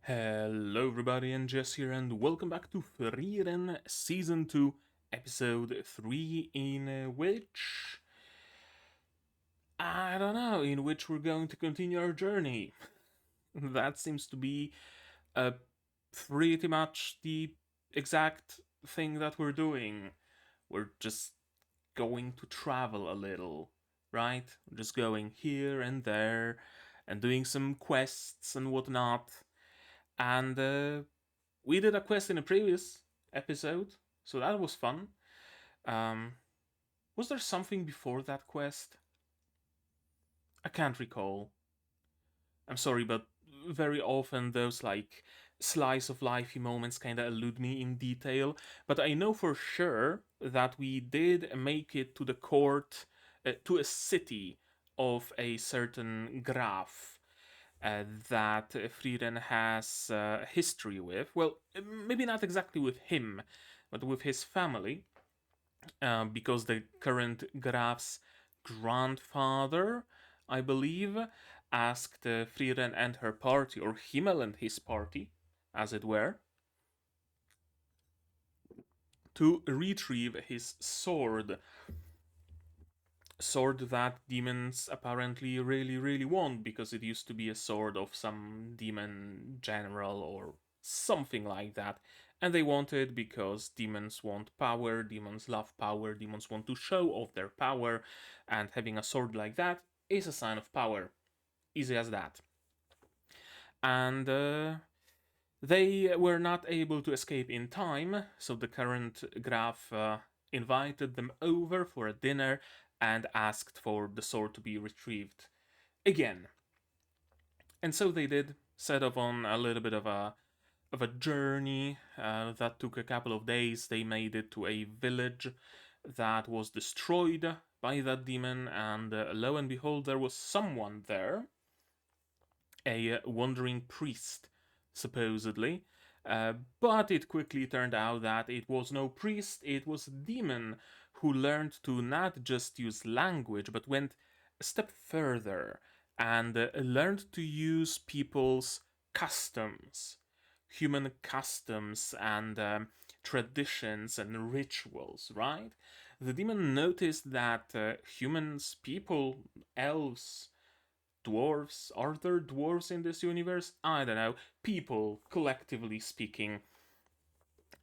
Hello everybody, and Jess here, and welcome back to Frieren Season 2, Episode 3, in which... I don't know, in which we're going to continue our journey. That seems to be pretty much the exact thing that we're doing. We're just going to travel a little, right? We're just going here and there, and doing some quests and whatnot. And we did a quest in a previous episode, so that was fun. Um, was there something before that quest? I can't recall. I'm sorry, but very often those like slice of lifey moments kind of elude me in detail. But I know for sure that we did make it to the court, to a city of a certain graph that Frieren has history with. Well, maybe not exactly with him, but with his family, because the current Graf's grandfather, I believe, asked Frieren and her party, or Himmel and his party, as it were, to retrieve his sword. Sword that demons apparently really want, because it used to be a sword of some demon general or something like that, and they want it because demons want power, demons love power, demons want to show off their power, and having a sword like that is a sign of power. Easy as that. And they were not able to escape in time, so the current Graf invited them over for a dinner and asked for the sword to be retrieved again. And so they did, set off on a little bit of a journey that took a couple of days. They made it to a village that was destroyed by that demon, and lo and behold, there was someone there, a wandering priest, supposedly. But it quickly turned out that it was no priest, it was a demon who learned to not just use language, but went a step further and learned to use people's customs, human customs and traditions and rituals, right? The demon noticed that humans, people, elves, dwarves, are there dwarves in this universe? I don't know. People, collectively speaking,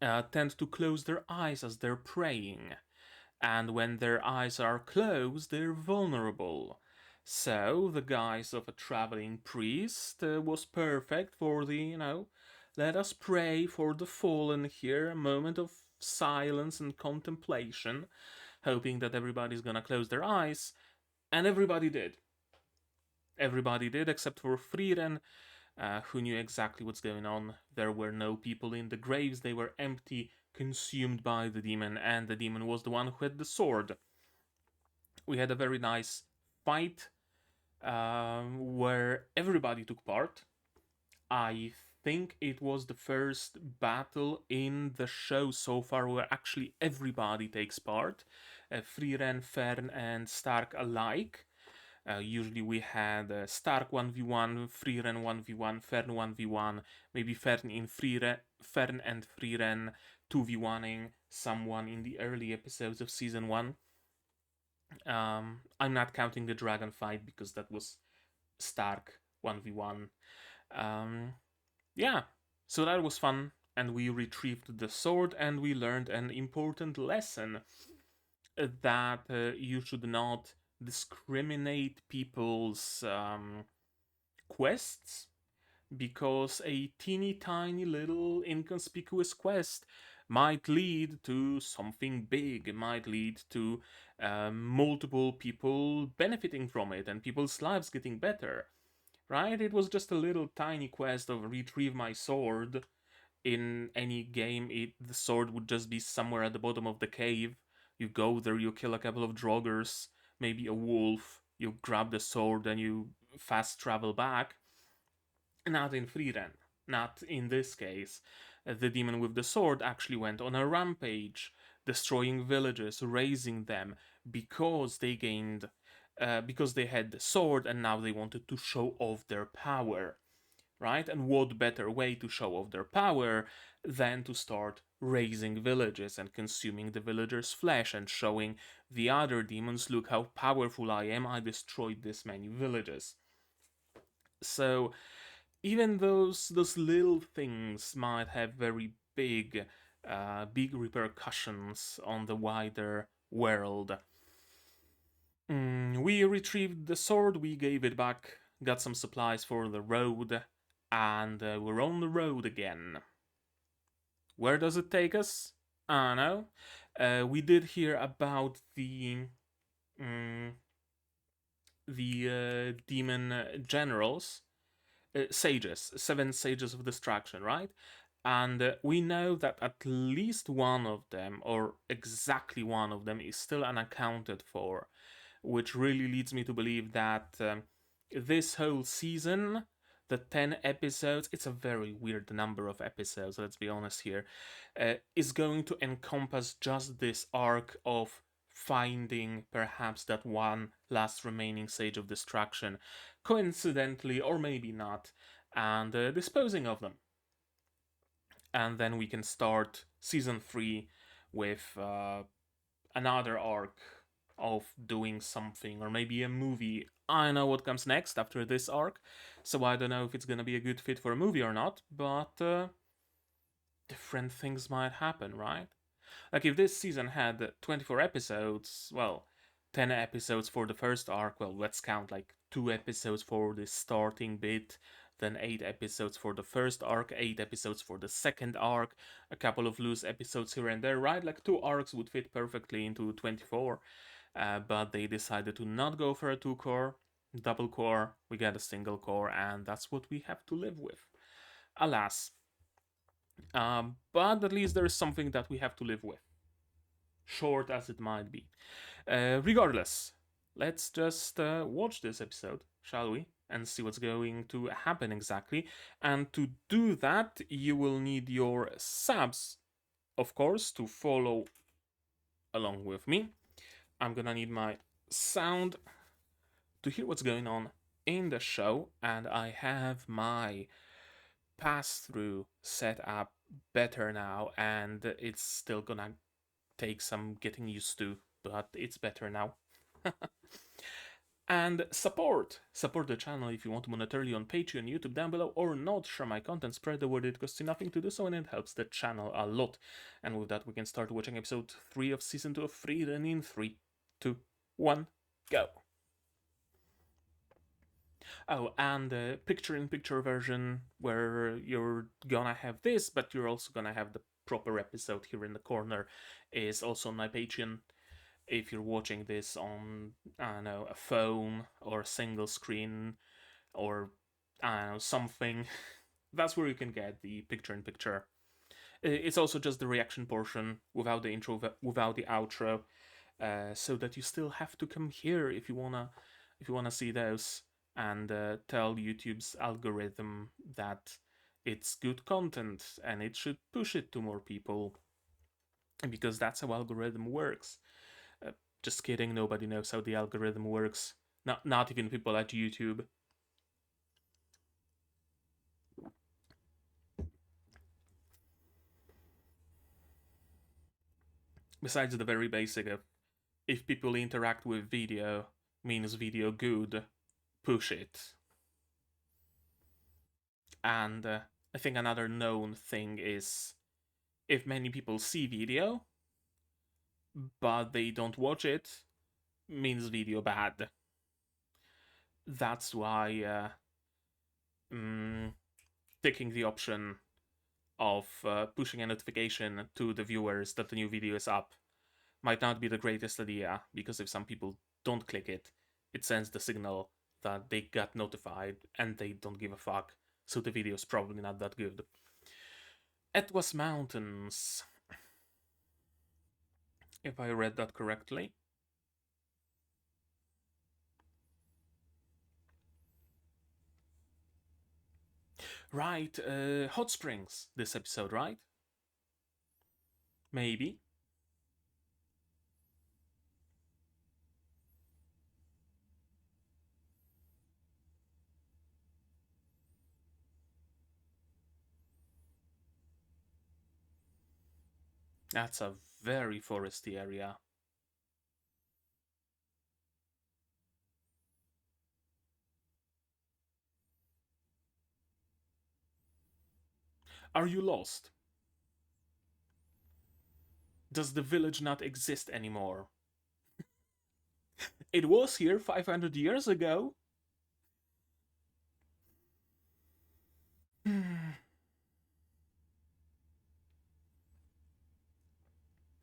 tend to close their eyes as they're praying. And when their eyes are closed, they're vulnerable. So, the guise of a traveling priest was perfect for the, let us pray for the fallen here, a moment of silence and contemplation, hoping that everybody's gonna close their eyes. And everybody did. Everybody did, except for Frieren, who knew exactly what's going on. There were no people in the graves, they were empty, consumed by the demon, and the demon was the one who had the sword. We had a very nice fight where everybody took part. I think it was the first battle in the show so far where actually everybody takes part. Frieren, Fern, and Stark alike. Usually we had Stark 1v1, Frieren 1v1, Fern 1v1, maybe Fern and Frieren 2v1ing someone in the early episodes of season 1. I'm not counting the dragon fight because that was Stark 1v1. Yeah, so that was fun, and we retrieved the sword, and we learned an important lesson that you should not discriminate people's quests, because a teeny tiny little inconspicuous quest might lead to something big. It might lead to multiple people benefiting from it and people's lives getting better, right? It was just a little tiny quest of retrieve my sword. In any game, the sword would just be somewhere at the bottom of the cave. You go there, you kill a couple of droggers, maybe a wolf, you grab the sword and you fast travel back. Not in Frieren, not in this case. The demon with the sword actually went on a rampage, destroying villages, razing them, because they because they had the sword and now they wanted to show off their power, right? And what better way to show off their power than to start raising villages and consuming the villagers' flesh and showing the other demons, look how powerful I am, I destroyed this many villages. So even those little things might have very big repercussions on the wider world. We retrieved the sword, we gave it back, got some supplies for the road, and we're on the road again. Where does it take us? I don't know. We did hear about the demon generals, sages, 7 sages of destruction, right? And we know that at least one of them, or exactly one of them, is still unaccounted for, which really leads me to believe that this whole season, the 10 episodes, it's a very weird number of episodes, let's be honest here, is going to encompass just this arc of finding perhaps that one last remaining Sage of Destruction, coincidentally or maybe not, and disposing of them. And then we can start season 3 with another arc of doing something, or maybe a movie. I know what comes next after this arc, so I don't know if it's gonna be a good fit for a movie or not, but different things might happen, right? Like if this season had 24 episodes, well, 10 episodes for the first arc, well, let's count like 2 episodes for the starting bit, then 8 episodes for the first arc, 8 episodes for the second arc, a couple of loose episodes here and there, right? Like 2 arcs would fit perfectly into 24, but they decided to not go for a 2-core, double core, we get a single core, and that's what we have to live with. Alas. But at least there is something that we have to live with, short as it might be. Regardless, let's just watch this episode, shall we? And see what's going to happen exactly. And to do that, you will need your subs, of course, to follow along with me. I'm gonna need my sound to hear what's going on in the show, and I have my pass-through set up better now, and it's still gonna take some getting used to, but it's better now. And support the channel if you want monetarily on Patreon, YouTube down below, or not. Share my content, spread the word, it costs you nothing to do so, and it helps the channel a lot. And with that, we can start watching episode 3 of season 2 of Frieren in 3, 2, 1, go. Oh, and the picture-in-picture version where you're gonna have this, but you're also gonna have the proper episode here in the corner, is also on my Patreon. If you're watching this on, I don't know, a phone or a single screen or, I don't know, something, that's where you can get the picture-in-picture. It's also just the reaction portion without the intro, without the outro, so that you still have to come here if you wanna see those, and tell YouTube's algorithm that it's good content and it should push it to more people, because that's how algorithm works. Just kidding, nobody knows how the algorithm works. Not even people at YouTube. Besides the very basic of, if people interact with video, means video good, push it. And I think another known thing is, if many people see video, but they don't watch it, means video bad. That's why taking the option of pushing a notification to the viewers that the new video is up might not be the greatest idea, because if some people don't click it, it sends the signal that they got notified and they don't give a fuck, so the video is probably not that good. Etwas Mountains, if I read that correctly. Right, hot springs this episode, right? Maybe. That's a very foresty area. Are you lost? Does the village not exist anymore? It was here 500 years ago.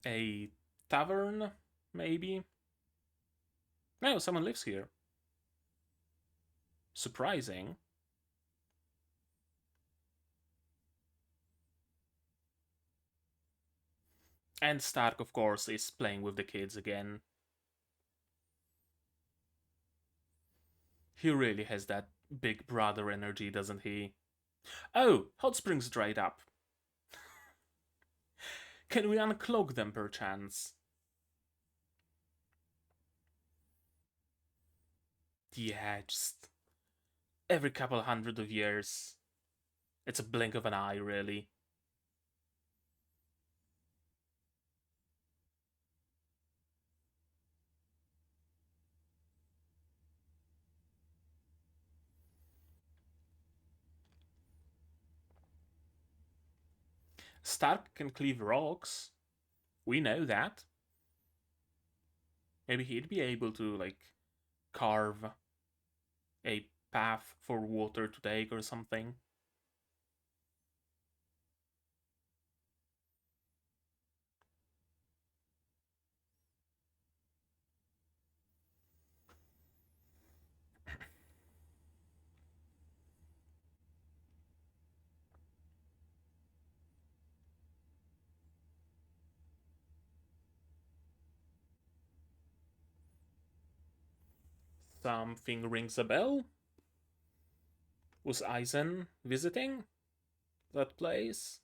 A tavern, maybe? No, someone lives here. Surprising. And Stark, of course, is playing with the kids again. He really has that big brother energy, doesn't he? Oh, hot springs dried up. Can we unclog them perchance? Yeah, just every couple hundred of years. It's a blink of an eye, really. Stark can cleave rocks. We know that. Maybe he'd be able to, like, carve a path for water to take or something. Something rings a bell. Was Eisen visiting that place?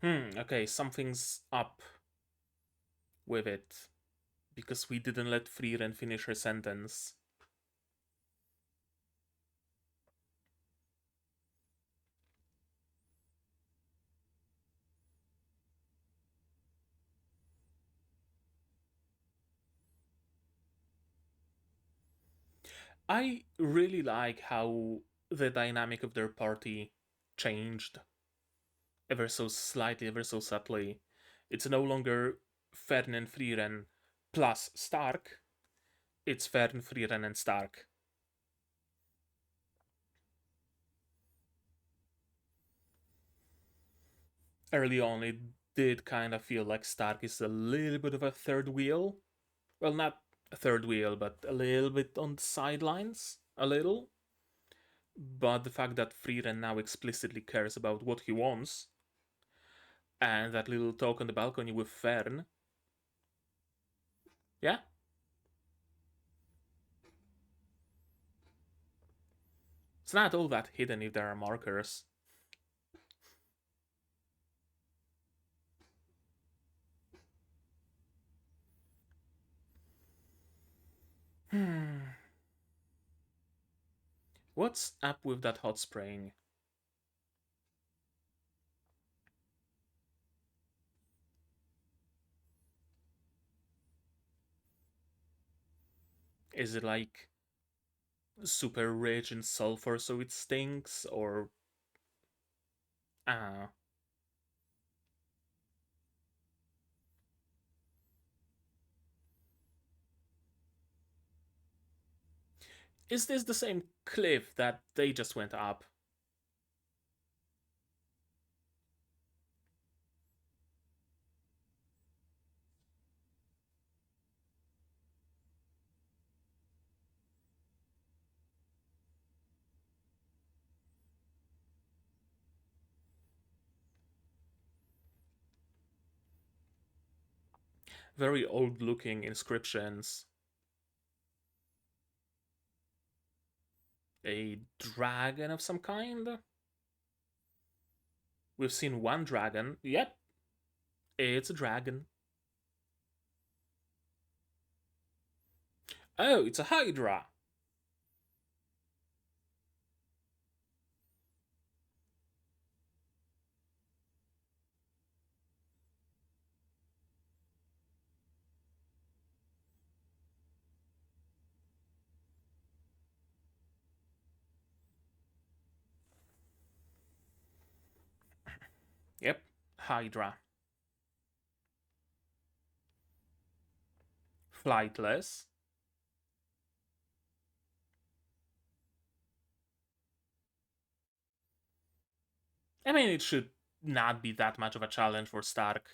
Okay, something's up with it. Because we didn't let Frieren finish her sentence. I really like how the dynamic of their party changed ever so slightly, ever so subtly. It's no longer Fern and Frieren plus Stark, it's Fern, Frieren, and Stark. Early on, it did kind of feel like Stark is a little bit of a third wheel. Well, not a third wheel, but a little bit on the sidelines. A little. But the fact that Frieren now explicitly cares about what he wants, and that little talk on the balcony with Fern, yeah, it's not all that hidden if there are markers. Hmm. What's up with that hot spring? Is it like super rich in sulfur so it stinks, or ah? Is this the same cliff that they just went up? Very old looking inscriptions. A dragon of some kind? We've seen one dragon. Yep, it's a dragon. Oh, it's a hydra. Yep, hydra. Flightless. I mean, it should not be that much of a challenge for Stark.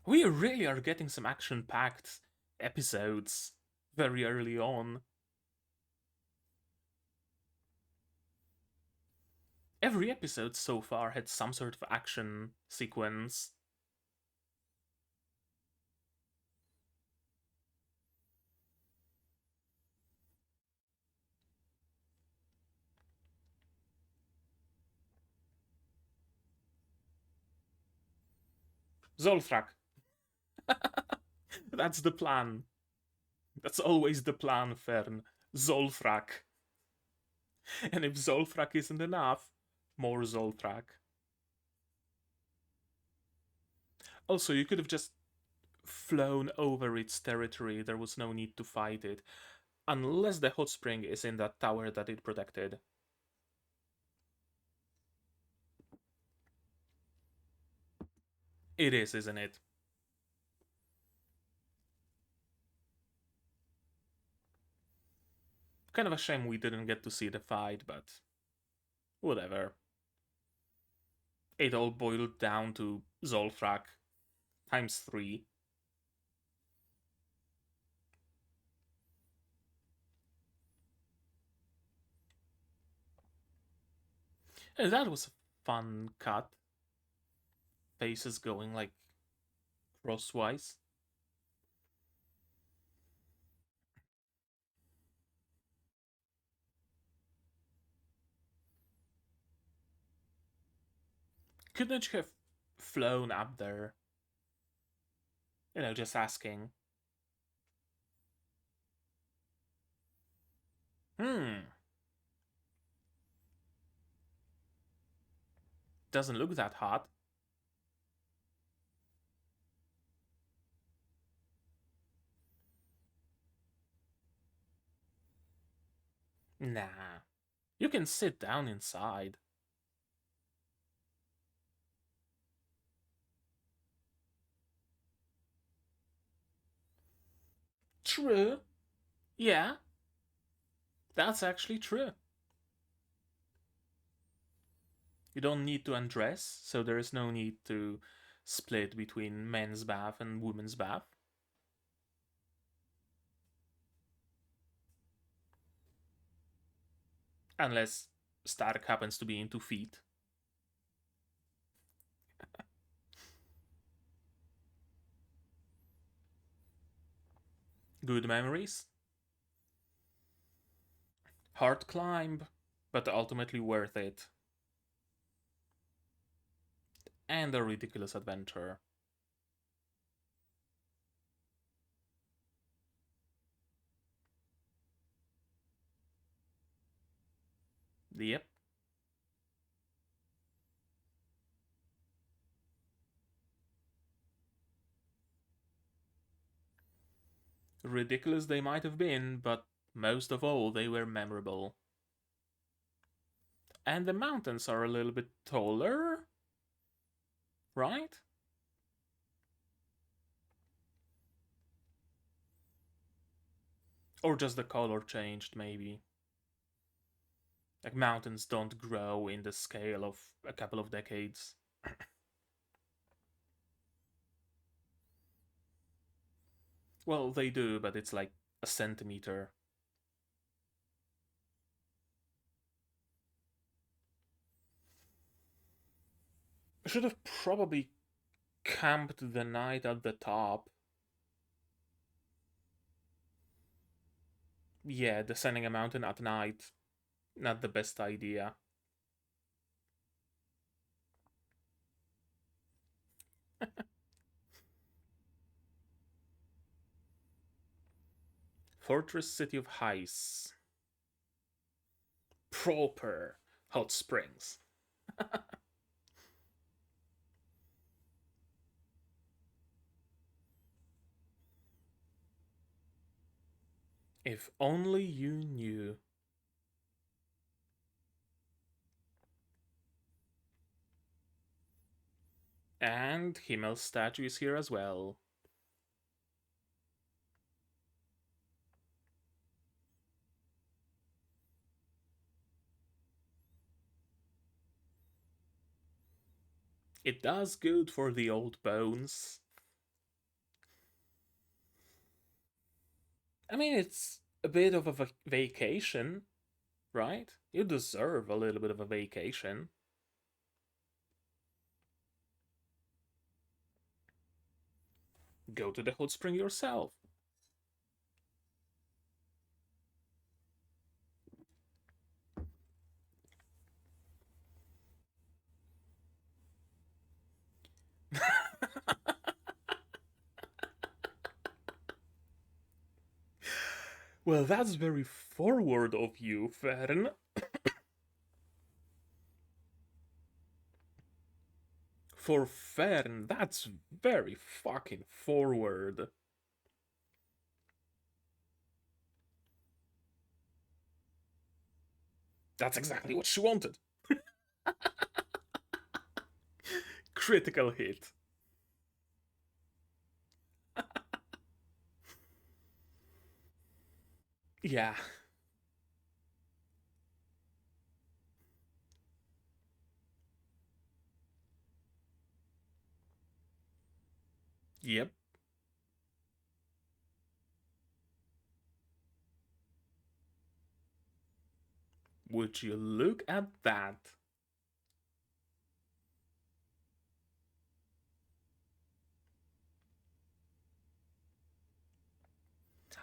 We really are getting some action-packed episodes very early on. Every episode so far had some sort of action sequence. Zolthrak. That's the plan. That's always the plan, Fern. Zolthrak. And if Zolthrak isn't enough, more Zolthrak. Also, you could have just flown over its territory. There was no need to fight it. Unless the hot spring is in that tower that it protected. It is, isn't it? Kind of a shame we didn't get to see the fight, but whatever. It all boiled down to Zolthrak times 3. And that was a fun cut. Faces going like crosswise. Couldn't you have flown up there? You know, just asking. Doesn't look that hot. Nah. You can sit down inside. True. Yeah, that's actually true. You don't need to undress, so there is no need to split between men's bath and women's bath. Unless Stark happens to be into feet. Good memories. Hard climb, but ultimately worth it. And a ridiculous adventure. Yep. Ridiculous they might have been, but most of all, they were memorable. And the mountains are a little bit taller, right? Or just the color changed, maybe. Like, mountains don't grow in the scale of a couple of decades. Well, they do, but it's like a centimeter. Should have probably camped the night at the top. Yeah, descending a mountain at night, not the best idea. Fortress City of Heis. Proper hot springs. If only you knew. And Himmel's statue is here as well. It does good for the old bones. I mean, it's a bit of a vacation, right? You deserve a little bit of a vacation. Go to the hot spring yourself. Well, that's very forward of you, Fern. For Fern, that's very fucking forward. That's exactly what she wanted. Critical hit. Yeah. Yep. Would you look at that?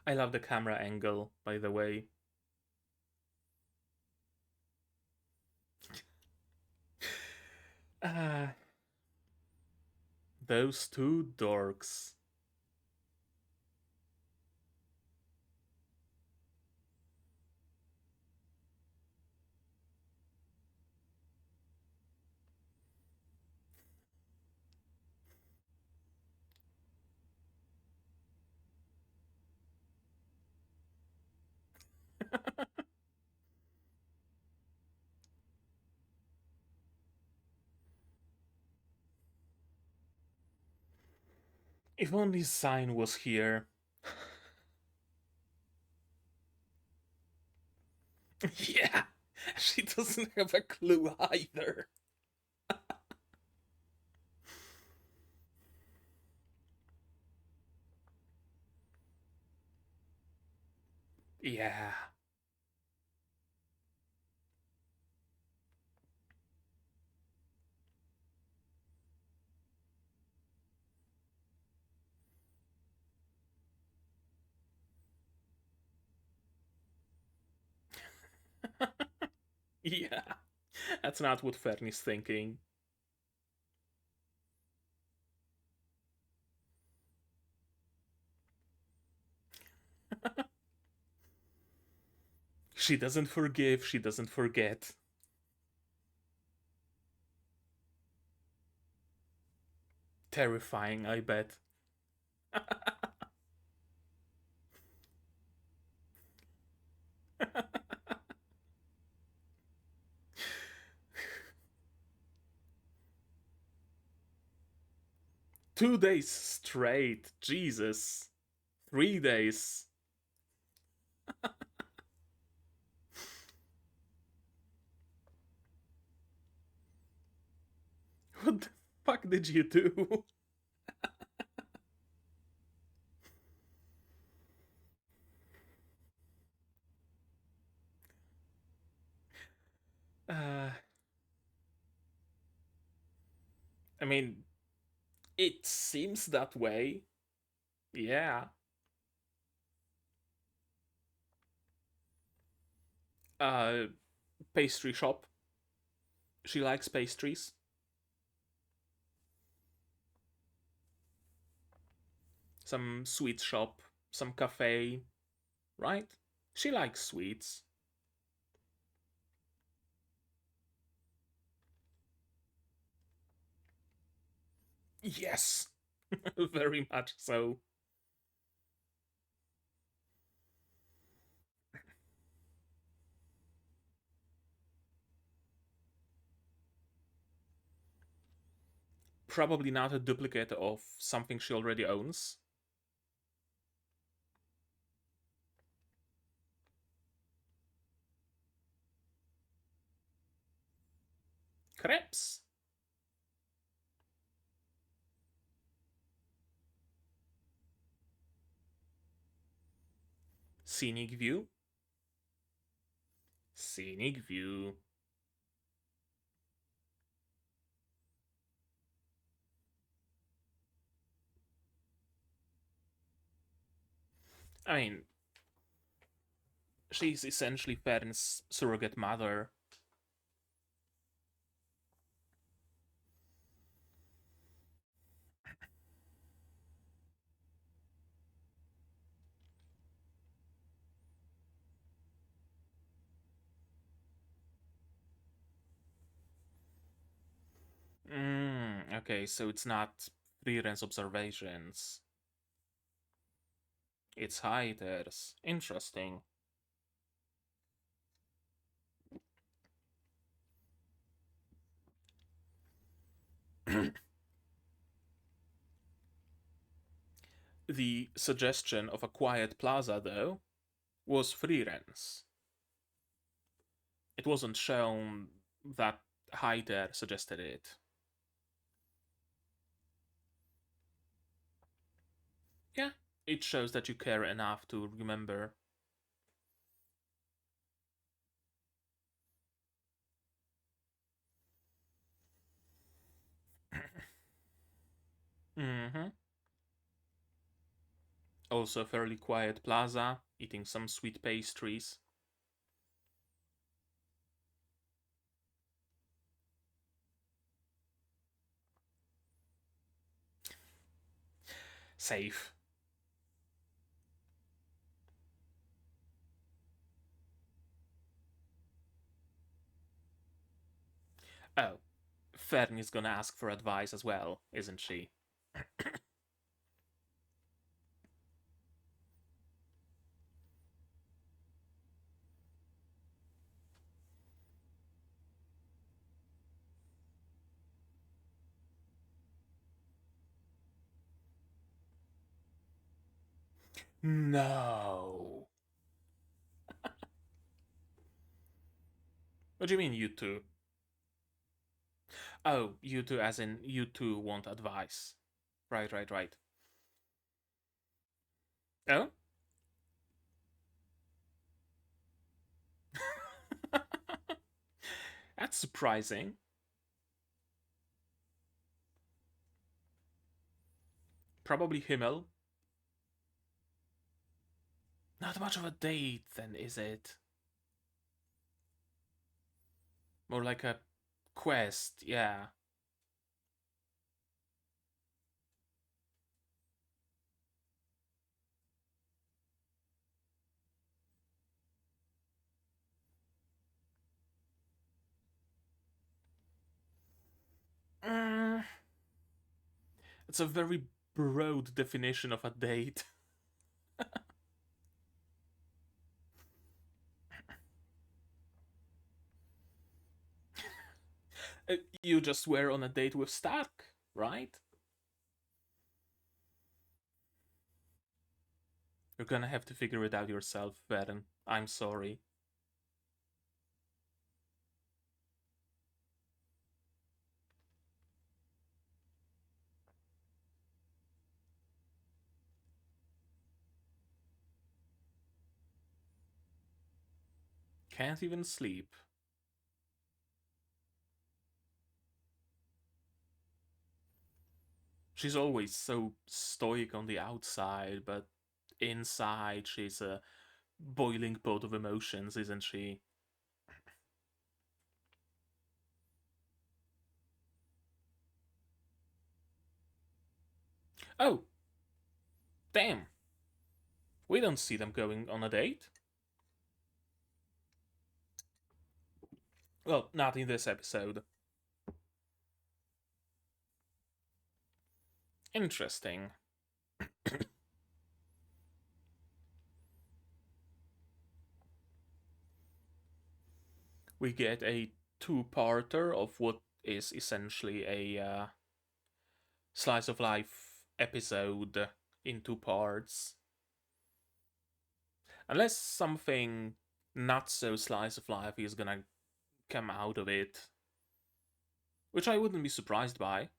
I love the camera angle, by the way. Ah, those two dorks. If only Sign was here. Yeah, she doesn't have a clue either. Yeah. Yeah. That's not what Fernie's thinking. She doesn't forgive, she doesn't forget. Terrifying, I bet. 2 days straight, Jesus. 3 days. What the fuck did you do? Uh, I mean, it seems that way. Yeah. Pastry shop. She likes pastries. Some sweet shop, some cafe, right? She likes sweets. Yes, very much so. Probably not a duplicate of something she already owns. Crepes. Scenic view. Scenic view. I mean, she's essentially Fern's surrogate mother. Okay, so it's not Frieren's observations. It's Heider's. Interesting. The suggestion of a quiet plaza, though, was Frieren's. It wasn't shown that Heider suggested it. Yeah, it shows that you care enough to remember. Mm-hmm. Also, a fairly quiet plaza, eating some sweet pastries. Safe. Oh, Fern is gonna ask for advice as well, isn't she? No. What do you mean, you two? Oh, you two, as in you two want advice. Right, right, right. Oh? That's surprising. Probably Himmel. Not much of a date, then, is it? More like a quest, yeah. Mm, it's a very broad definition of a date. You just were on a date with Stark, right? You're gonna have to figure it out yourself, Varen. I'm sorry. Can't even sleep. She's always so stoic on the outside, but inside she's a boiling pot of emotions, isn't she? Oh, damn. We don't see them going on a date. Well, not in this episode. Interesting. We get a two-parter of what is essentially a slice of life episode in two parts. Unless something not so slice of life is gonna come out of it, which I wouldn't be surprised by.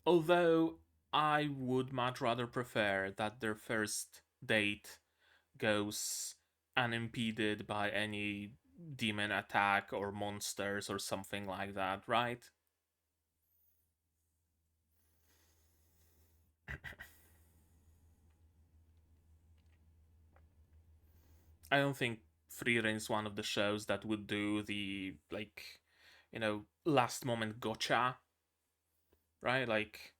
Although I would much rather prefer that their first date goes unimpeded by any demon attack or monsters or something like that, right? I don't think Frieren is one of the shows that would do the, like, last moment gotcha, right? Like,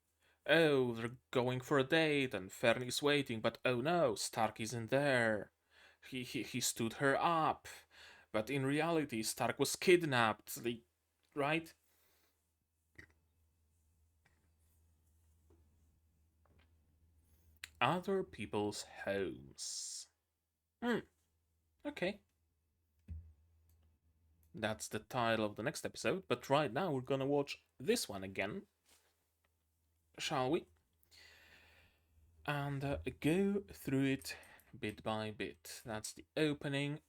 oh, they're going for a date and Fern is waiting, but oh no, Stark isn't there. He stood her up, but in reality, Stark was kidnapped. Right? Other people's homes. Hmm. Okay. That's the title of the next episode, but right now we're gonna watch this one again. Shall we? And go through it bit by bit. That's the opening.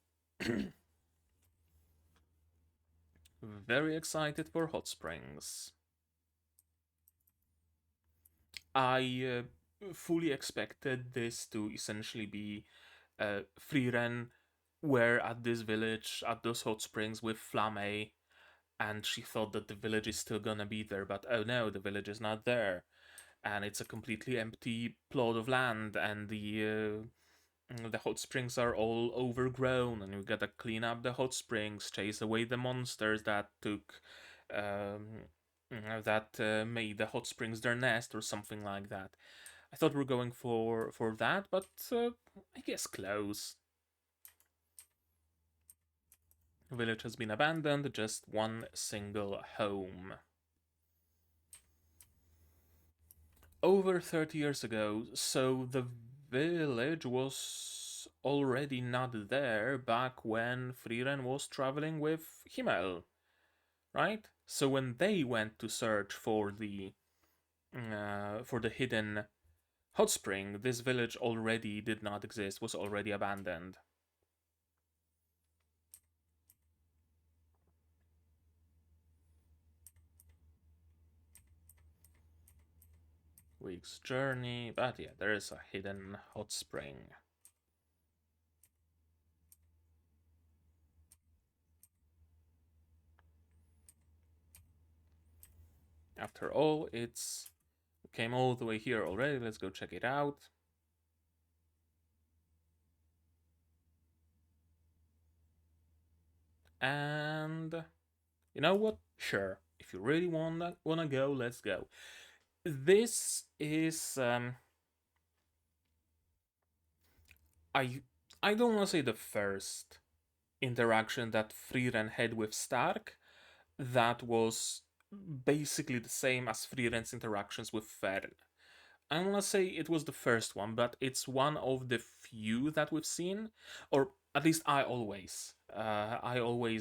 Very excited for Hot Springs. I fully expected this to essentially be Frieren were at this village, at those hot springs with Flame, and she thought that the village is still gonna be there, but oh no, the village is not there. And it's a completely empty plot of land, and the hot springs are all overgrown, and you gotta clean up the hot springs, chase away the monsters that took that made the hot springs their nest or something like that. I thought we were going for that, but I guess close. The village has been abandoned, just one single home. Over 30 years ago, so the village was already not there back when Frieren was traveling with Himmel, right? So when they went to search for the hidden hot spring, this village already did not exist, was already abandoned. Week's journey, but yeah, there is a hidden hot spring. After all, it's came all the way here already. Let's go check it out. And you know what? Sure. If you really wanna go, let's go. This is I I don't wanna say the first interaction that Frieren had with Stark that was basically the same as Frieren's interactions with Fern. I don't want to say it was the first one, but it's one of the few that we've seen, or at least I always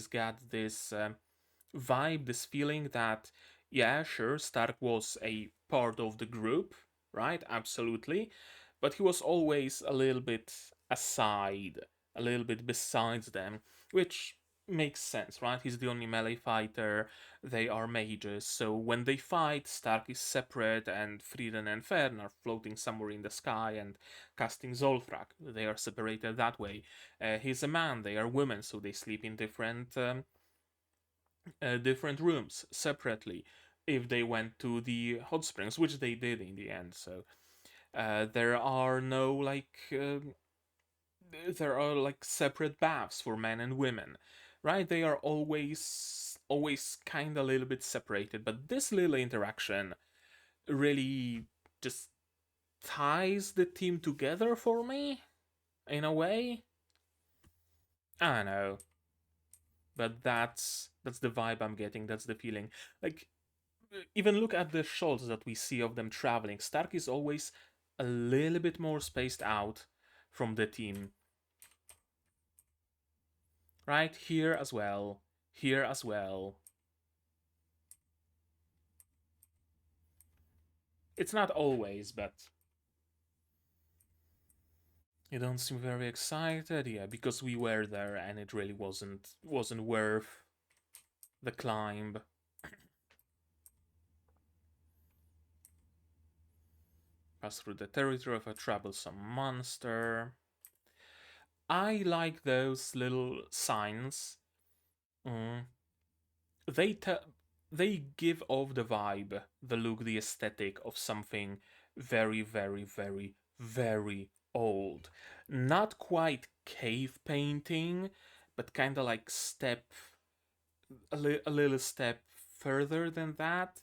got this vibe, this feeling that, yeah, sure, Stark was a part of the group, right? Absolutely. But he was always a little bit aside, a little bit besides them, which makes sense, right? He's the only melee fighter, they are mages, so when they fight, Stark is separate, and Frieden and Fern are floating somewhere in the sky and casting Zolthrak. They are separated that way. He's a man, they are women, so they sleep in different rooms separately if they went to the hot springs, which they did in the end. So there are no there are like separate baths for men and women. right? They are always kind of a little bit separated, but this little interaction really just ties the team together for me in a way. I don't know, but that's the vibe I'm getting. That's the feeling. Like, even look at the shots that we see of them traveling. Stark is always a little bit more spaced out from the team. Right here as well. Here as well. It's not always, but you don't seem very excited. Yeah, because we were there and it really wasn't worth the climb. Pass through the territory of a troublesome monster. I like those little signs. Mm. They they give off the vibe, the look, the aesthetic of something very, very, very, very old. Not quite cave painting, but kind of like a little step further than that.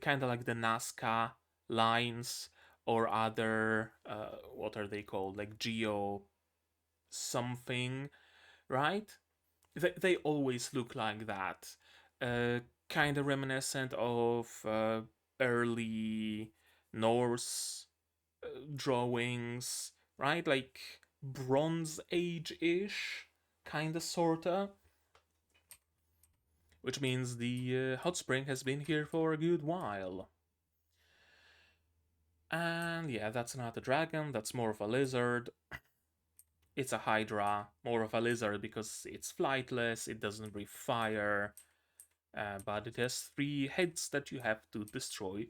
Kind of like the Nazca lines or other, what are they called? Like geo something, right? They always look like that. Uh, kind of reminiscent of early Norse drawings, right? Like Bronze Age ish, kind of, sorta. Which means the hot spring has been here for a good while. And yeah, that's not a dragon, that's more of a lizard. It's a hydra, more of a lizard because it's flightless, it doesn't breathe fire, but it has 3 heads that you have to destroy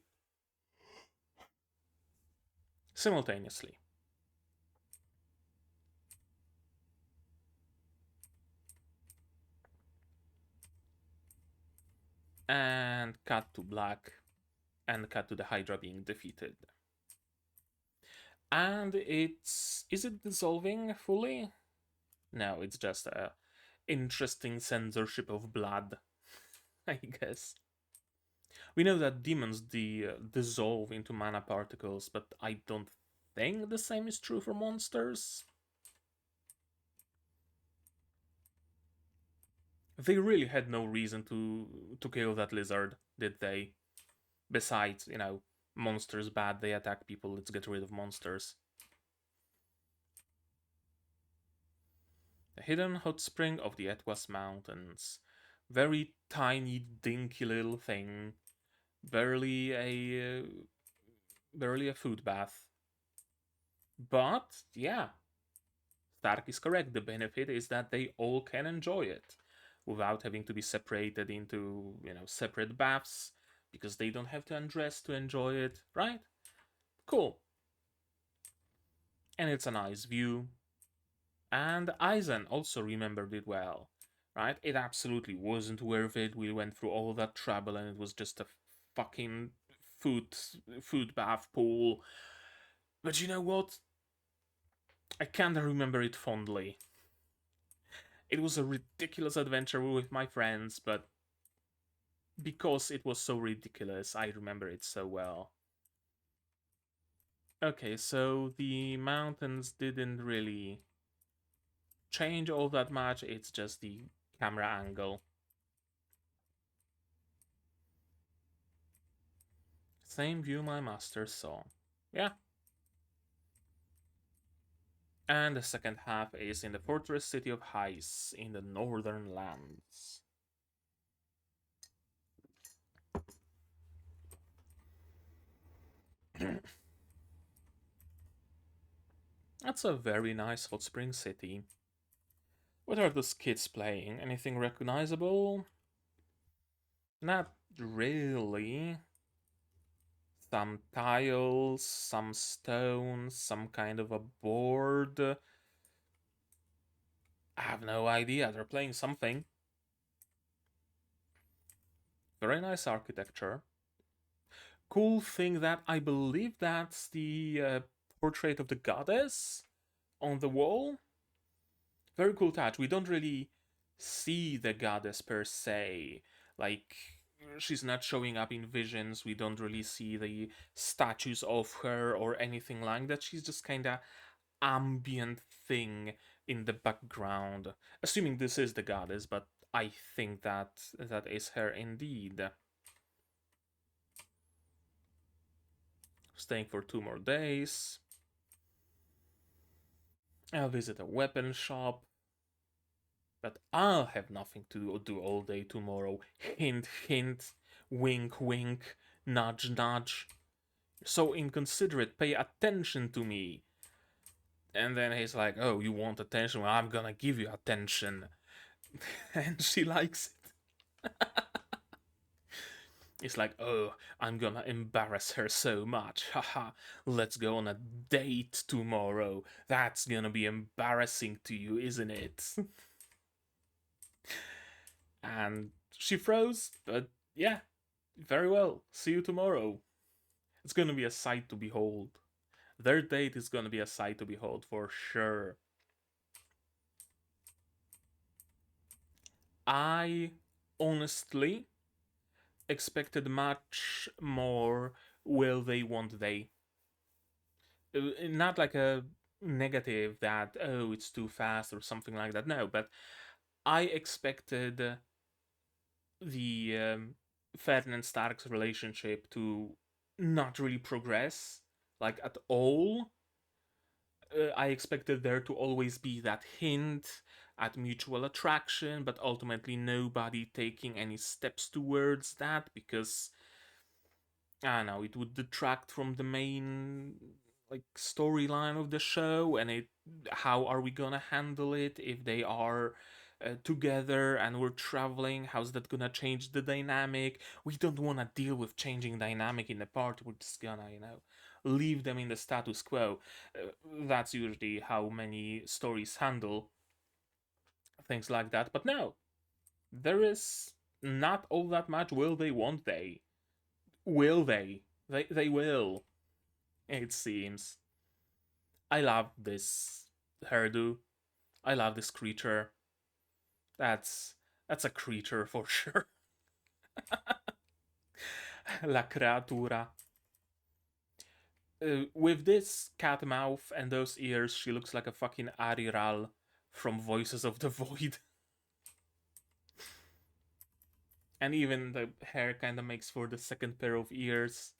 simultaneously. And cut to black, and cut to the hydra being defeated. And is it dissolving fully? No, it's just a interesting censorship of blood, I guess. We know that demons dissolve into mana particles, but I don't think the same is true for monsters. They really had no reason to kill that lizard, did they? Besides, monsters bad, they attack people, let's get rid of monsters. The hidden hot spring of the Etwas Mountains. Very tiny, dinky little thing. Barely a food bath. But yeah, Stark is correct. The benefit is that they all can enjoy it without having to be separated into, separate baths because they don't have to undress to enjoy it, right? Cool. And it's a nice view. And Eisen also remembered it well, right? It absolutely wasn't worth it. We went through all that trouble and it was just a fucking food bath pool. But you know what? I kinda remember it fondly. It was a ridiculous adventure with my friends, but because it was so ridiculous, I remember it so well. Okay, so the mountains didn't really change all that much, it's just the camera angle. Same view my master saw. Yeah. And the second half is in the fortress city of Heis in the northern lands. That's a very nice hot spring city. What are those kids playing? Anything recognizable? Not really. Some tiles, some stones, some kind of a board. I have no idea. They're playing something. Very nice architecture. Cool thing that I believe that's the portrait of the goddess on the wall. Very cool touch. We don't really see the goddess per se. Like, she's not showing up in visions. We don't really see the statues of her or anything like that. She's just kind of ambient thing in the background. Assuming this is the goddess, but I think that that is her indeed. Staying for 2 more days. I'll visit a weapon shop. But I'll have nothing to do all day tomorrow. Hint, hint, wink, wink, nudge, nudge. You're so inconsiderate, pay attention to me. And then he's like, oh, you want attention? Well, I'm gonna give you attention. And she likes it. It's like, oh, I'm gonna embarrass her so much. Haha, let's go on a date tomorrow. That's gonna be embarrassing to you, isn't it? And she froze, but yeah, very well. See you tomorrow. It's gonna be a sight to behold. Their date is gonna be a sight to behold for sure. I honestly expected much more will they, won't they. Not like a negative that, oh, it's too fast or something like that. No, but I expected the Ferdinand and Stark's relationship to not really progress, like at all. I expected there to always be that hint at mutual attraction, but ultimately nobody taking any steps towards that because I don't know, it would detract from the main like storyline of the show, and it how are we gonna handle it if they are together and we're traveling? How's that gonna change the dynamic? We don't want to deal with changing dynamic in the party. We're just gonna, leave them in the status quo. That's usually how many stories handle things like that. But no, there is not all that much. Will they? Won't they? Will they? They will. It seems. I love this hairdo. I love this creature. That's a creature for sure. La creatura. With this cat mouth and those ears, she looks like a fucking Ariral from Voices of the Void. And even the hair kind of makes for the second pair of ears.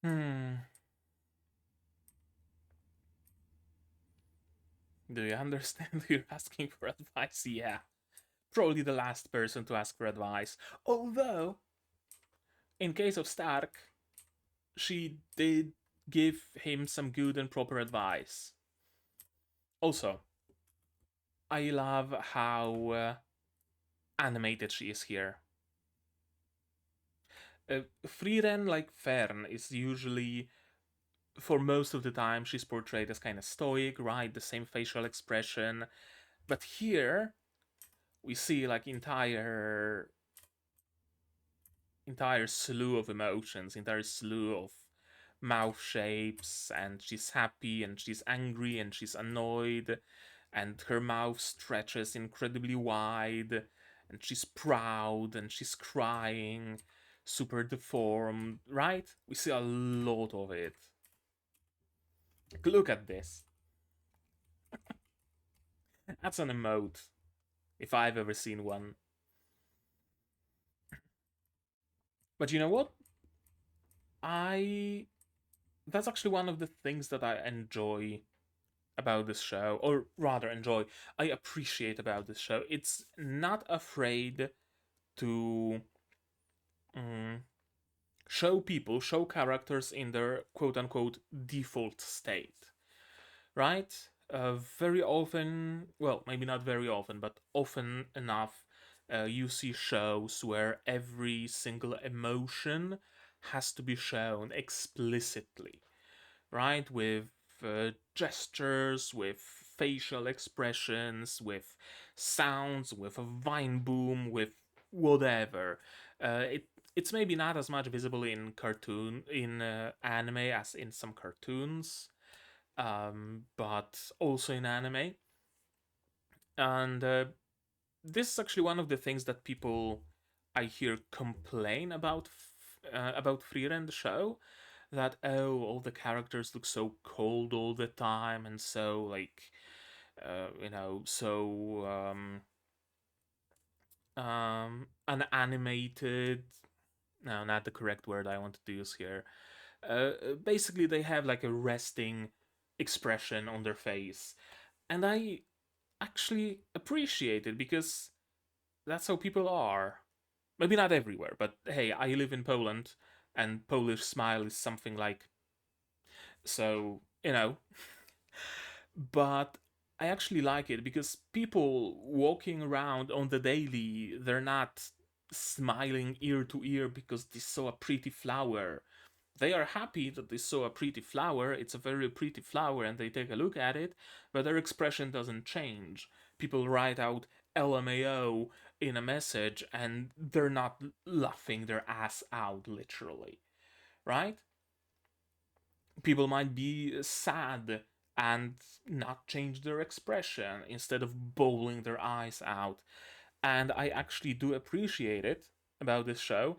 Hmm. Do you understand? You're asking for advice? Yeah. Probably the last person to ask for advice. Although, in case of Stark, she did give him some good and proper advice. Also, I love how animated she is here. Frieren, like Fern, is usually, for most of the time, she's portrayed as kind of stoic, right? The same facial expression. But here, we see like entire slew of emotions, entire slew of mouth shapes, and she's happy and she's angry and she's annoyed, and her mouth stretches incredibly wide, and she's proud and she's crying, super deformed, right? We see a lot of it. Look at this. That's an emote, if I've ever seen one. But you know what? I That's actually one of the things that I enjoy about this show, or rather enjoy, I appreciate about this show. It's not afraid to um, show characters in their quote unquote default state, right? Very often, well, maybe not very often, but often enough, you see shows where every single emotion has to be shown explicitly, right? With gestures, with facial expressions, with sounds, with a vine boom, with whatever. It's maybe not as much visible in anime as in some cartoons, but also in anime. And this is actually one of the things that people I hear complain about Frieren the show, that all the characters look so cold all the time and so like so unanimated. No, not the correct word I wanted to use here. Basically, they have like a resting expression on their face, and I actually appreciate it because that's how people are. Maybe not everywhere, but hey, I live in Poland, and Polish smile is something like so, But I actually like it because people walking around on the daily, they're not smiling ear to ear because they saw a pretty flower. They are happy that they saw a pretty flower, it's a very pretty flower, and they take a look at it, but their expression doesn't change. People write out LMAO in a message and they're not laughing their ass out, literally, right? People might be sad and not change their expression instead of bowling their eyes out. And I actually do appreciate it about this show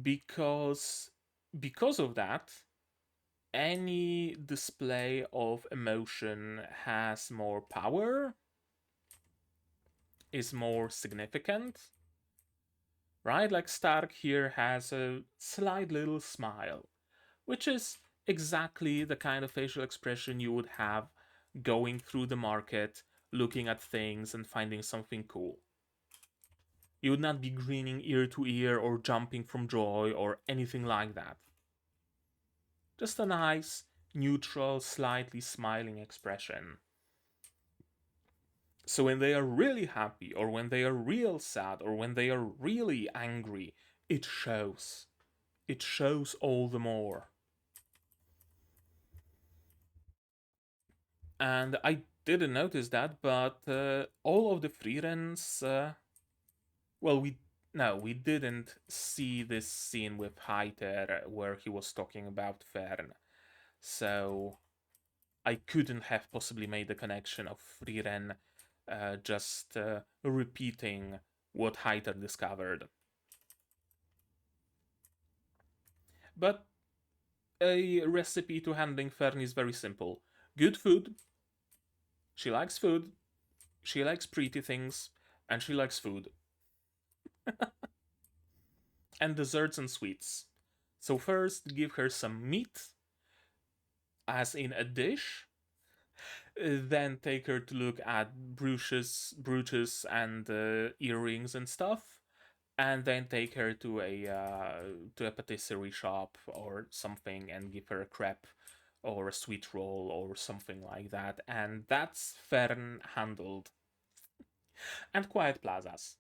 because of that, any display of emotion has more power, is more significant, right? Like Stark here has a slight little smile, which is exactly the kind of facial expression you would have going through the market, looking at things and finding something cool. You would not be grinning ear to ear or jumping from joy or anything like that. Just a nice, neutral, slightly smiling expression. So when they are really happy, or when they are real sad, or when they are really angry, it shows. It shows all the more. And I didn't notice that, but all of the Frieren, well, we didn't see this scene with Heiter where he was talking about Fern, so I couldn't have possibly made the connection of Frieren just repeating what Heiter discovered. But a recipe to handling Fern is very simple: good food. She likes food. She likes pretty things, and she likes food. And desserts and sweets. So first, give her some meat, as in a dish. Then take her to look at brooches, and earrings and stuff. And then take her to a patisserie shop or something, and give her a crepe or a sweet roll or something like that. And that's Fern handled. And quiet plazas.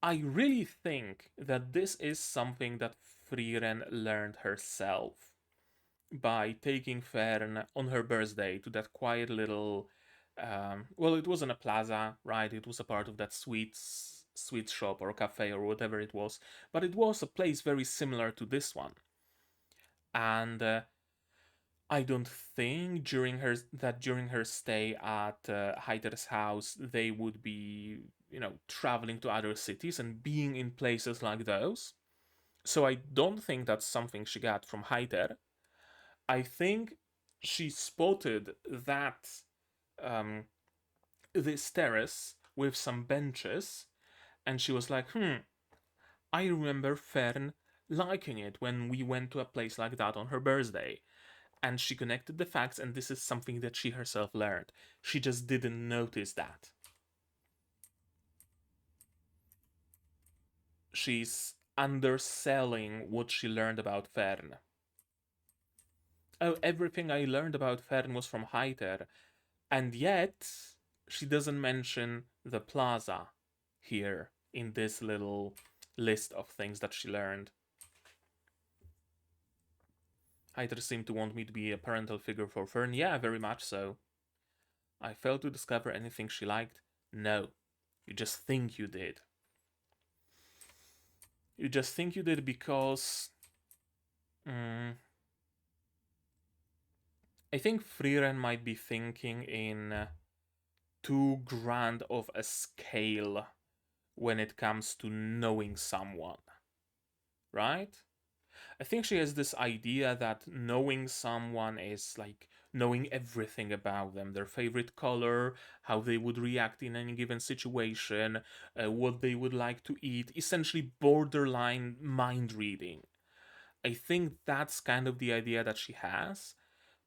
I really think that this is something that Frieren learned herself by taking Fern on her birthday to that quiet little. Well, it wasn't a plaza, right? It was a part of that sweet shop or cafe or whatever it was, but it was a place very similar to this one. And I don't think during her stay at Heider's house they would be traveling to other cities and being in places like those. So I don't think that's something she got from Heider. I think she spotted that um, this terrace with some benches, and she was like, I remember Fern liking it when we went to a place like that on her birthday. And she connected the facts, and this is something that she herself learned. She just didn't notice that. She's underselling what she learned about Fern. Oh, everything I learned about Fern was from Heiter, and yet she doesn't mention the plaza here in this little list of things that she learned. Heiter seemed to want me to be a parental figure for Fern. Yeah, very much so. I failed to discover anything she liked. No, you just think you did. You just think you did because I think Frieren might be thinking in too grand of a scale when it comes to knowing someone, right? I think she has this idea that knowing someone is like knowing everything about them, their favorite color, how they would react in any given situation, what they would like to eat, essentially borderline mind reading. I think that's kind of the idea that she has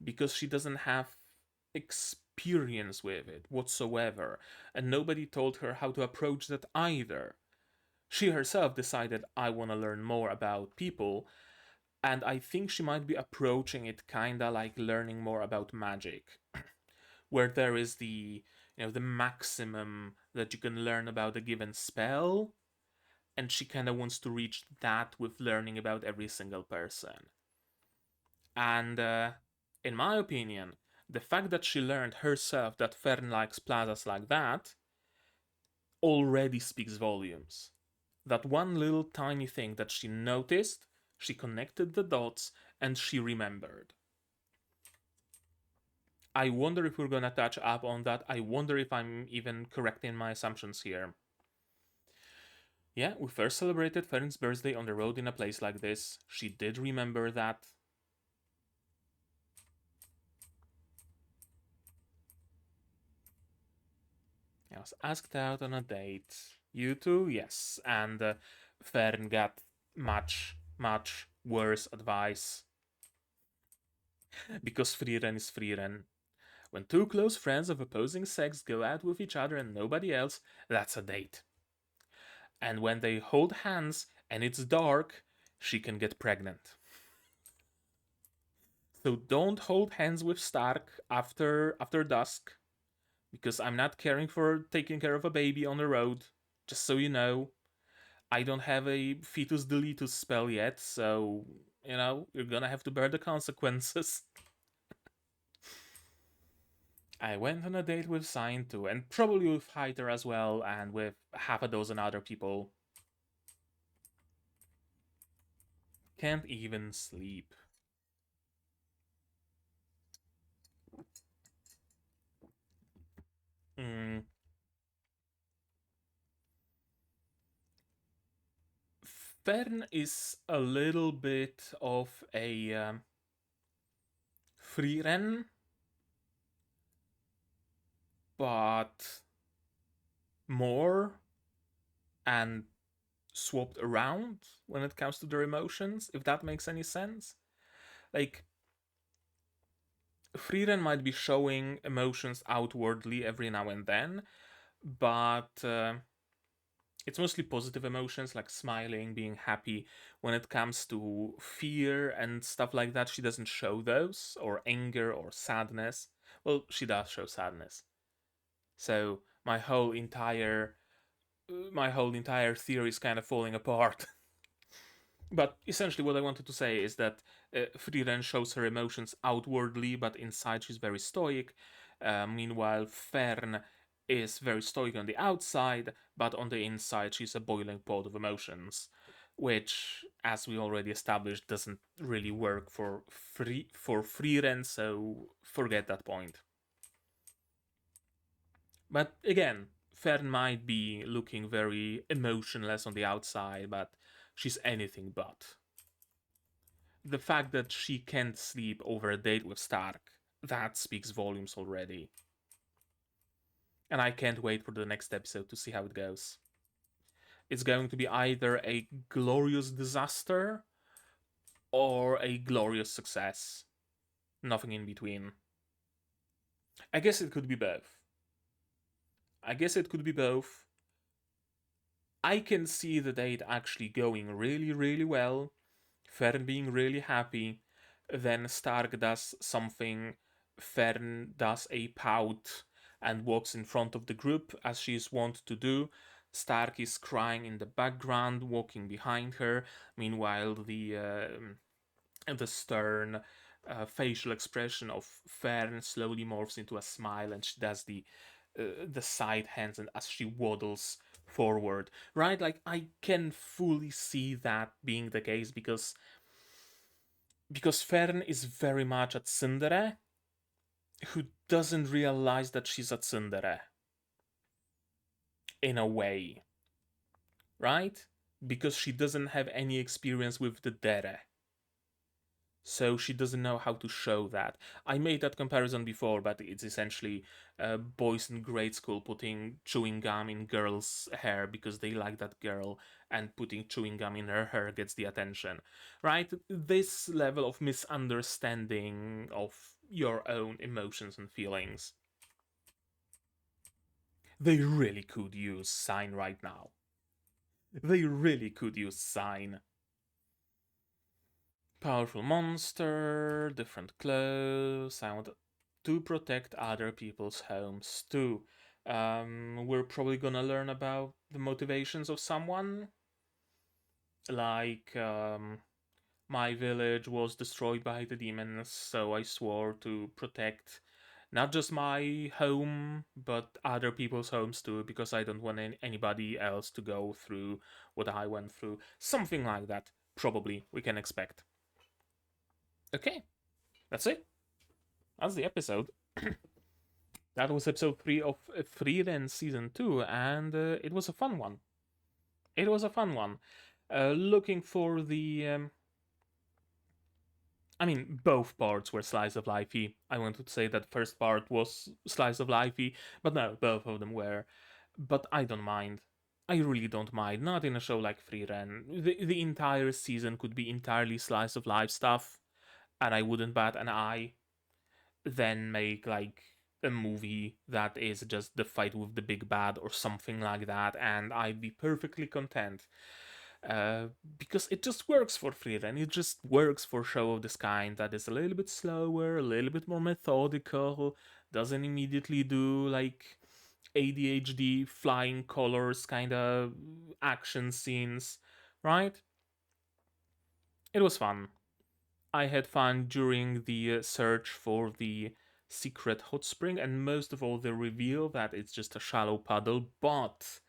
because she doesn't have experience with it whatsoever, and nobody told her how to approach that either. She herself decided, I want to learn more about people, and I think she might be approaching it kinda like learning more about magic, where there is the maximum that you can learn about a given spell, and she kinda wants to reach that with learning about every single person. And in my opinion, the fact that she learned herself that Fern likes plazas like that already speaks volumes. That one little tiny thing that she noticed, she connected the dots, and she remembered. I wonder if we're gonna touch up on that. I wonder if I'm even correct in my assumptions here. Yeah, we first celebrated Fern's birthday on the road in a place like this. She did remember that. I was asked out on a date. You too? Yes. And Fern got much, much worse advice. Because Frieren is Frieren. When two close friends of opposing sex go out with each other and nobody else, that's a date. And when they hold hands and it's dark, she can get pregnant. So don't hold hands with Stark after dusk, because I'm not caring for taking care of a baby on the road. Just so you know, I don't have a fetus deletus spell yet, so you're gonna have to bear the consequences. I went on a date with Sign too, and probably with Hyder as well, and with half a dozen other people. Can't even sleep. Hmm. Fern is a little bit of a Frieren, but more and swapped around when it comes to their emotions, if that makes any sense. Like, Frieren might be showing emotions outwardly every now and then, but it's mostly positive emotions like smiling, being happy. When it comes to fear and stuff like that, she doesn't show those, or anger or sadness. Well, she does show sadness. So my whole entire theory is kind of falling apart. But essentially, what I wanted to say is that Frieren shows her emotions outwardly, but inside she's very stoic. Meanwhile, Fern is very stoic on the outside, but on the inside she's a boiling pot of emotions, which, as we already established, doesn't really work for Frieren. So forget that point. But again, Fern might be looking very emotionless on the outside, but she's anything but. The fact that she can't sleep over a date with Stark, that speaks volumes already. And I can't wait for the next episode to see how it goes. It's going to be either a glorious disaster or a glorious success. Nothing in between. I guess it could be both. I can see the date actually going really, really well, Fern being really happy, then Stark does something, Fern does a pout and walks in front of the group as she is wont to do. Stark is crying in the background, walking behind her. Meanwhile, the stern facial expression of Fern slowly morphs into a smile, and she does the side hands and as she waddles forward, right? Like, I can fully see that being the case because Fern is very much a tsundere who doesn't realize that she's a tsundere. in a way, right? Because she doesn't have any experience with the dere. So she doesn't know how to show that. I made that comparison before, but it's essentially boys in grade school putting chewing gum in girls' hair because they like that girl, and putting chewing gum in her hair gets the attention, right? This level of misunderstanding of your own emotions and feelings. They really could use Sign right now. They really could use Sign. Powerful monster, different clothes, I want to protect other people's homes too. We're probably gonna learn about the motivations of someone. Like, my village was destroyed by the demons, so I swore to protect not just my home, but other people's homes too, because I don't want anybody else to go through what I went through. Something like that, probably, we can expect. Okay, that's it. That's the episode. That was episode 3 of Frieren Season 2, and it was a fun one. It was a fun one. Looking for the. I mean, both parts were slice of lifey. I wanted to say that first part was slice of lifey, but no, both of them were. But I don't mind. I really don't mind. Not in a show like Frieren. The entire season could be entirely slice of life stuff, and I wouldn't bat an eye. Then make like a movie that is just the fight with the big bad or something like that, and I'd be perfectly content. Because it just works for Frieren. It just works for a show of this kind that is a little bit slower, a little bit more methodical, doesn't immediately do like ADHD flying colors kind of action scenes, right? It was fun. I had fun during the search for the secret hot spring, and most of all, the reveal that it's just a shallow puddle, but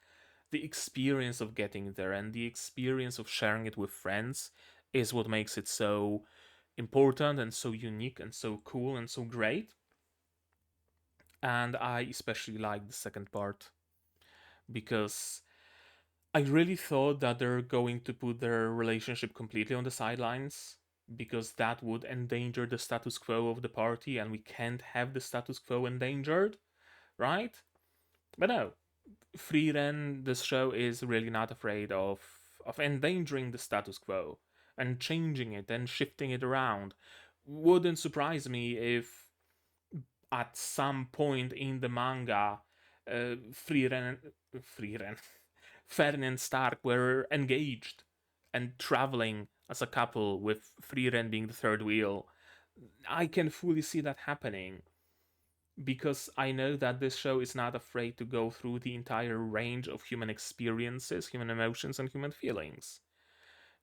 the experience of getting there and the experience of sharing it with friends is what makes it so important and so unique and so cool and so great. And I especially like the second part because I really thought that they're going to put their relationship completely on the sidelines because that would endanger the status quo of the party, and we can't have the status quo endangered, right? But no, Frieren, this show is really not afraid of endangering the status quo and changing it and shifting it around. Wouldn't surprise me if at some point in the manga, Frieren, Fern and Stark were engaged and traveling as a couple, with Frieren being the third wheel. I can fully see that happening because I know that this show is not afraid to go through the entire range of human experiences, human emotions, and human feelings.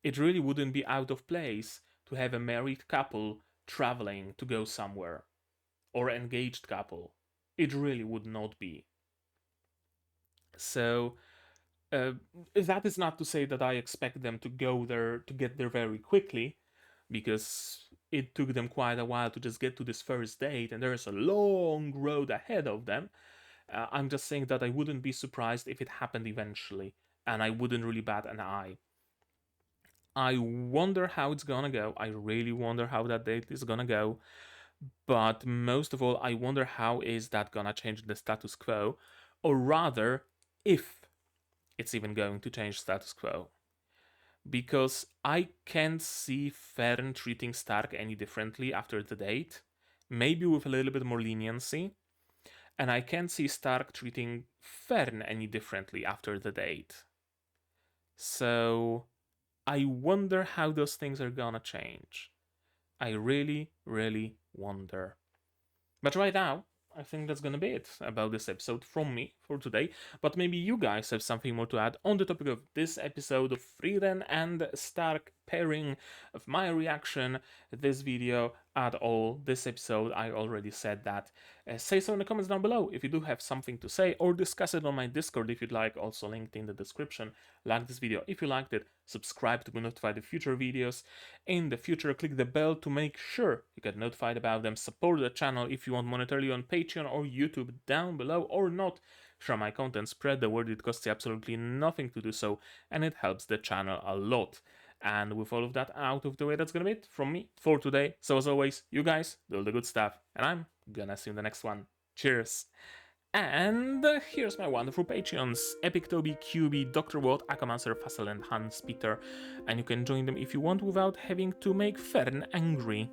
It really wouldn't be out of place to have a married couple traveling to go somewhere, or engaged couple. It really would not be. So, uh, that is not to say that I expect them to go there, to get there very quickly, because it took them quite a while to just get to this first date, and there's a long road ahead of them. I'm just saying that I wouldn't be surprised if it happened eventually, and I wouldn't really bat an eye. I wonder how it's gonna go. I really wonder how that date is gonna go. But most of all, I wonder how is that gonna change the status quo, or rather, if it's even going to change status quo. Because I can't see Fern treating Stark any differently after the date, maybe with a little bit more leniency, and I can't see Stark treating Fern any differently after the date. So I wonder how those things are gonna change. I really, really wonder. But right now, I think that's gonna be it about this episode from me for today. But maybe you guys have something more to add on the topic of this episode of Frieren and Stark pairing, of my reaction, this video at all, this episode. I already said that. Say so in the comments down below if you do have something to say, or discuss it on my Discord if you'd like, also linked in the description. Like this video if you liked it, subscribe to be notified of future videos. In the future, click the bell to make sure you get notified about them. Support the channel if you want monetarily on Patreon or YouTube down below, or not. share my content, spread the word. It costs you absolutely nothing to do so, and it helps the channel a lot. And with all of that out of the way, that's gonna be it from me for today. So as always, you guys do all the good stuff, and I'm gonna see you in the next one. Cheers! And here's my wonderful Patreons: Epic Toby, QB, Dr. Watt, Akamancer, Fassel, and Hans Peter. And you can join them if you want without having to make Frieren angry.